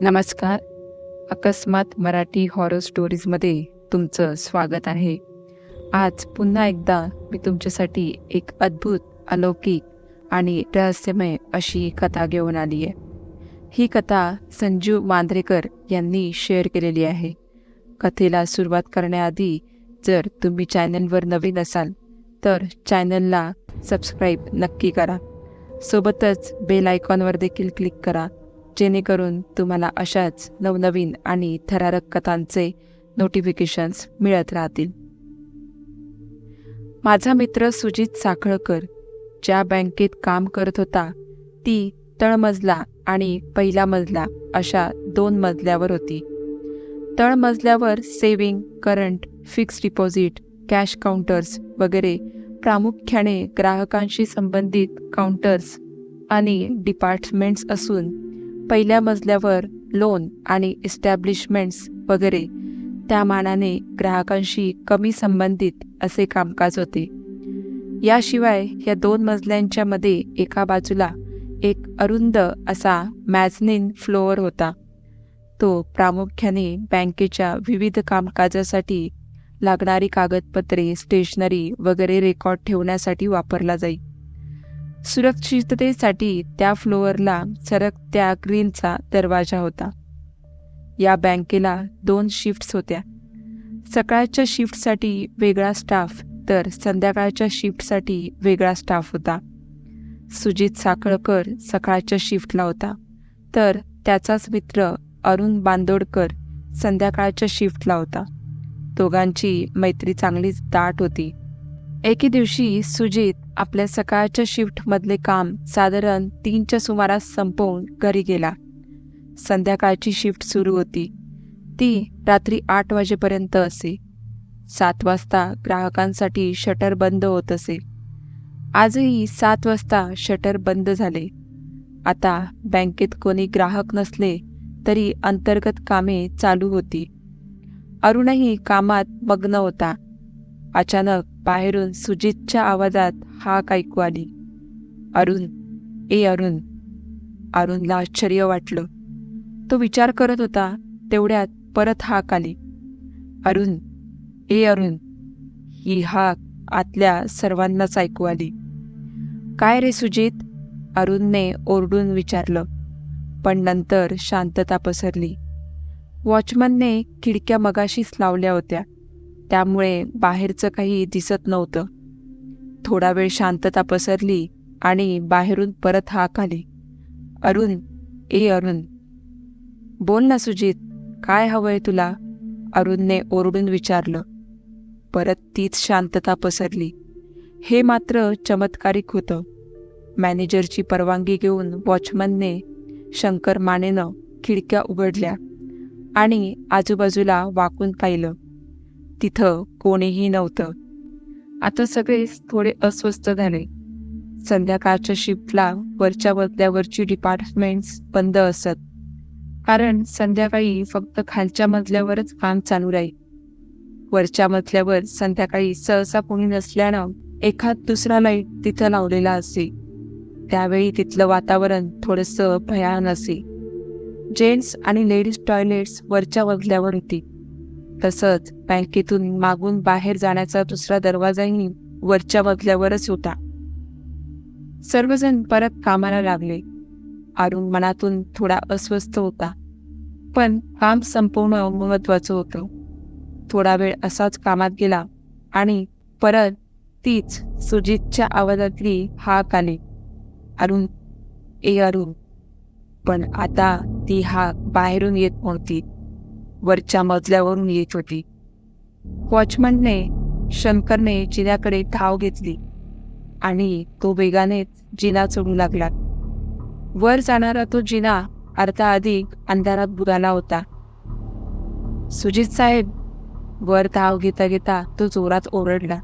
नमस्कार. अकस्मात मराठी हॉरर स्टोरीजमध्ये तुमचं स्वागत आहे. आज पुन्हा एकदा मी तुमच्यासाठी एक अद्भुत, अलौकिक आणि रहस्यमय अशी कथा घेऊन आली आहे. ही कथा संजू मांद्रेकर यांनी शेअर केलेली आहे. कथेला सुरुवात करण्याआधी जर तुम्ही चॅनलवर नवीन असाल तर चॅनलला सबस्क्राईब नक्की करा. सोबतच बेल आयकॉनवर देखील क्लिक करा, जेणेकरून तुम्हाला अशाच नवनवीन आणि थरारक कथांचे नोटिफिकेशन्स मिळत राहतील. माझा मित्र सुजित साखळकर ज्या बँकेत काम करत होता ती तळमजला आणि पहिला मजला अशा 2 मजल्यावर होती. तळमजल्यावर saving, current, fix deposit, cash counters वगैरे प्रामुख्याने ग्राहकांशी संबंधित काउंटर्स आणि डिपार्टमेंट्स असून पहिल्या मजल्यावर लोन आणि इस्टॅब्लिशमेंट्स वगैरे त्या मानाने ग्राहकांशी कमी संबंधित असे कामकाज होते. याशिवाय या 2 मजल्यांच्या मध्ये एका बाजूला एक अरुंद असा मॅझनीन फ्लोअर होता. तो प्रामुख्याने बँकेच्या विविध कामकाजासाठी लागणारी कागदपत्रे, स्टेशनरी वगैरे रेकॉर्ड ठेवण्यासाठी वापरला जाई. सुरक्षिततेसाठी त्या फ्लोअरला सरकत्या ग्रिलचा दरवाजा होता. या बँकेला 2 शिफ्ट्स होत्या. सकाळच्या शिफ्टसाठी वेगळा स्टाफ तर संध्याकाळच्या शिफ्टसाठी वेगळा स्टाफ होता. सुजित साखळकर सकाळच्या शिफ्टला होता, तर त्याचाच मित्र अरुण बांदोडकर संध्याकाळच्या शिफ्टला होता. दोघांची मैत्री चांगलीच दाट होती. एके दिवशी सुजित आपल्या सकाळच्या शिफ्टमधले काम साधारण 3च्या सुमारास संपवून घरी गेला. संध्याकाळची शिफ्ट सुरू होती. ती रात्री 8 वाजेपर्यंत असे. 7 वाजता ग्राहकांसाठी शटर बंद होत असे. आजही 7 वाजता शटर बंद झाले. आता बँकेत कोणी ग्राहक नसले तरी अंतर्गत कामे चालू होती. अरुणही कामात मग्न होता. अचानक बाहेरून सुजितच्या आवाजात हाक ऐकू आली. अरुण, ए अरुण. अरुणला आश्चर्य वाटलं. तो विचार करत होता तेवढ्यात परत हाक आली. अरुण, ए अरुण. ही हाक आतल्या सर्वांनाच ऐकू आली. काय रे सुजित? अरुणने ओरडून विचारलं. पण नंतर शांतता पसरली. वॉचमनने खिडक्या मगाशीच लावल्या होत्या, त्यामुळे बाहेरचं काही दिसत नव्हतं. थोडा वेळ शांतता पसरली आणि बाहेरून परत हाक आली. अरुण, ए अरुण. बोल ना सुजित, काय हवंय तुला? अरुणने ओरडून विचारलं. परत तीच शांतता पसरली. हे मात्र चमत्कारिक होतं. मॅनेजरची परवानगी घेऊन वॉचमनने शंकर मानेनं खिडक्या उघडल्या आणि आजूबाजूला वाकून पाहिलं. तिथं कोणीही नव्हतं. आता सगळेच थोडे अस्वस्थ झाले. संध्याकाळच्या शिफ्टला वरच्या मजल्यावरची डिपार्टमेंट्स बंद असत, कारण संध्याकाळी फक्त खालच्या मजल्यावरच काम चालू राहील. वरच्या मजल्यावर संध्याकाळी सहसा कोणी नसल्यानं एखाद दुसरा लाईट तिथं लावलेला असे. त्यावेळी तिथलं वातावरण थोडंसं भयान असे. जेंट्स आणि लेडीज टॉयलेट्स वरच्या मजल्यावर होती. तसंच बँकेतून मागून बाहेर जाण्याचा दुसरा दरवाजाही वरच्या मजल्यावरच होता. सर्वजण परत कामाला लागले. अरुण मनातून थोडा अस्वस्थ होता, पण काम संपवणं महत्वाचं होतं. थोडा वेळ असाच कामात गेला आणि परत तीच सुजितच्या आवाजातली हाक आली. अरुण, ए अरुण. पण आता ती हाक बाहेरून येत नव्हती, वरच्या मजल्यावरून येत होती. वॉचमनने शंकरने जिन्याकडे धाव घेतली आणि तो वेगाने जिना चढू लागला. वर जाणारा तो जिना अर्धा अधिक अंधारात बुडाला होता. सुजित साहेब. वर धाव घेता घेता तो जोरात ओरडला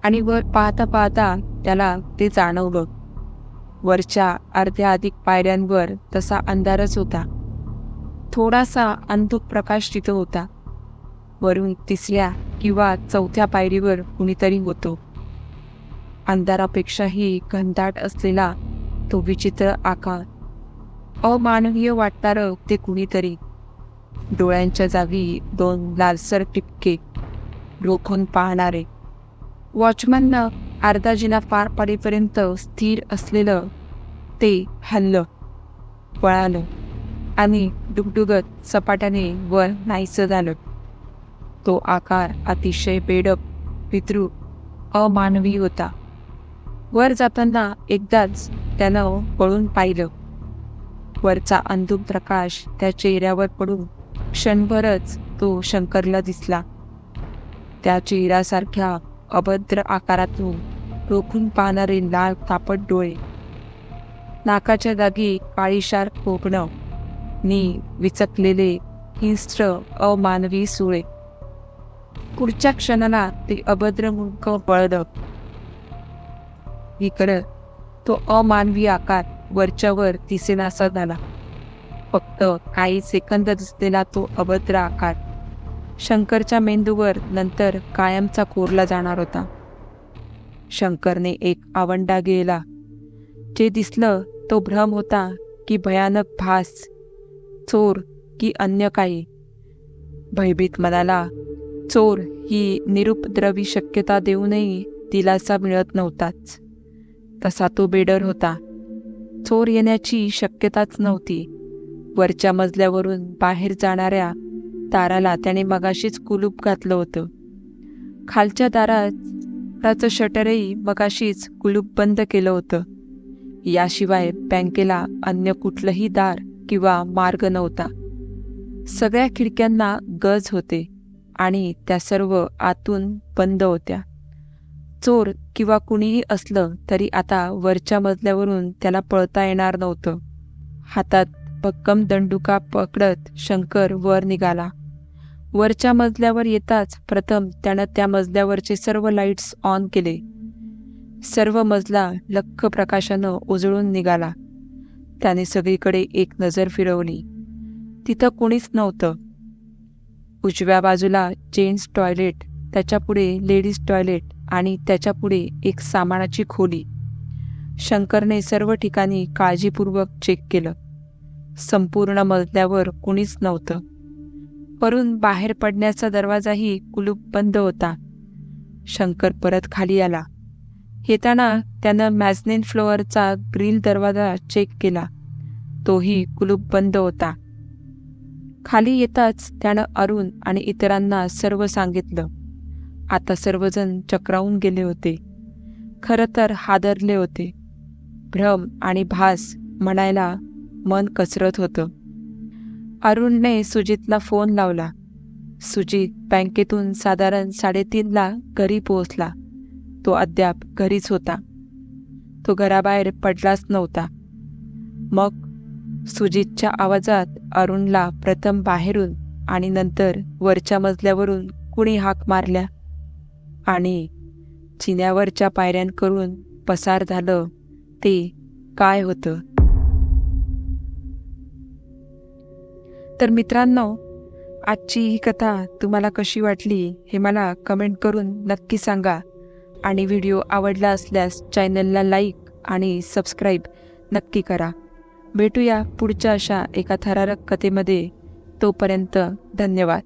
आणि वर पाहता पाहता त्याला ते जाणवलं. वरच्या अर्ध्या अधिक पायऱ्यांवर तसा अंधारच होता. थोडासा अंधुक प्रकाश तिथं होता. वरून 3ऱ्या किंवा 4थ्या पायरीवर कुणीतरी होतो. अंधारापेक्षाही घनदाट असलेला तो विचित्र आकार अमानवीय वाटणारं ते कुणीतरी. डोळ्यांच्या जागी 2 लालसर टिपके, रोखून पाहणारे. वॉचमॅननं अर्धा जिना पार पाडेपर्यंत स्थिर असलेलं ते हललं, पळालं आणि डुगडुगत सपाट्याने वर नाहीसं झालं. तो आकार अतिशय बेडक, विद्रूप, अमानवी होता. वर जाताना एकदाच त्यानं पळून पाहिलं. वरचा अंधुक प्रकाश त्या चेहऱ्यावर पडून क्षणभरच तो शंकरला दिसला. त्या चेहऱ्यासारख्या अभद्र आकारातून रोखून पाहणारे लाल तापट डोळे, नाकाच्या जागी काळीशार खोकणं, नी विचकलेले हिंस्त्र अमानवी सुळे. पुढच्या क्षणाला ते अभद्र मुंक वळलं. इकडं तो अमानवी आकार वरच्यावर दिसेनासा झाला. फक्त काही सेकंद दिसलेला तो अभद्र आकार शंकरच्या मेंदूवर नंतर कायमचा कोरला जाणार होता. शंकरने एक आवंडा गेला. जे दिसलं तो भ्रम होता की भयानक भास, चोर की अन्य काही. भयभीत मनाला चोर ही निरुपद्रवी शक्यता देऊनही दिलासा मिळत नव्हताच. तसा तो बेडर होता. चोर येण्याची शक्यताच नव्हती. वरच्या मजल्यावरून बाहेर जाणाऱ्या दाराला त्याने मगाशीच कुलूप घातलं होतं. खालच्या दाराचं शटरही मगाशीच कुलूप बंद केलं होतं. याशिवाय बँकेला अन्य कुठलंही दार किंवा मार्ग नव्हता. सगळ्या खिडक्यांना गज होते आणि त्या सर्व आतून बंद होत्या. चोर किंवा कुणीही असलं तरी आता वरच्या मजल्यावरून त्याला पळता येणार नव्हतं. हातात भक्कम दंडुका पकडत शंकर वर निघाला. वरच्या मजल्यावर येताच प्रथम त्यानं त्या मजल्यावरचे सर्व लाईट्स ऑन केले. सर्व मजला लख्ख प्रकाशानं उजळून निघाला. त्याने सगळीकडे एक नजर फिरवली. तिथं कुणीच नव्हतं. उजव्या बाजूला जेंट्स टॉयलेट, त्याच्यापुढे लेडीज टॉयलेट आणि त्याच्यापुढे एक सामानाची खोली. शंकरने सर्व ठिकाणी काळजीपूर्वक चेक केलं. संपूर्ण मजल्यावर कुणीच नव्हतं. वरून बाहेर पडण्याचा दरवाजाही कुलूप बंद होता. शंकर परत खाली आला. येताना त्यानं मॅझनीन फ्लोअरचा ग्रिल दरवाजा चेक केला. तोही कुलूप बंद होता. खाली येताच त्यानं अरुण आणि इतरांना सर्व सांगितलं. आता सर्वजण चक्रावून गेले होते. खरं तर हादरले होते. भ्रम आणि भास म्हणायला मन कचरत होतं. अरुणने सुजितला फोन लावला. सुजित बँकेतून साधारण 3:30ला घरी पोहोचला. तो अद्याप घरीच होता. तो घराबाहेर पडलाच नव्हता. मग सुजितच्या आवाजात अरुणला प्रथम बाहेरून आणि नंतर वरच्या मजल्यावरून कुणी हाक मारल्या आणि जिन्यावरच्या पायऱ्यांकरून पसार झालं ते काय होतं. तर मित्रांनो, आजची ही कथा तुम्हाला कशी वाटली हे मला कमेंट करून नक्की सांगा. आणि व्हिडिओ आवडला असल्यास चॅनलला लाईक आणि सबस्क्राईब नक्की करा. भेटूया पुढच्या अशा एका थरारक कथेमध्ये. तोपर्यंत धन्यवाद.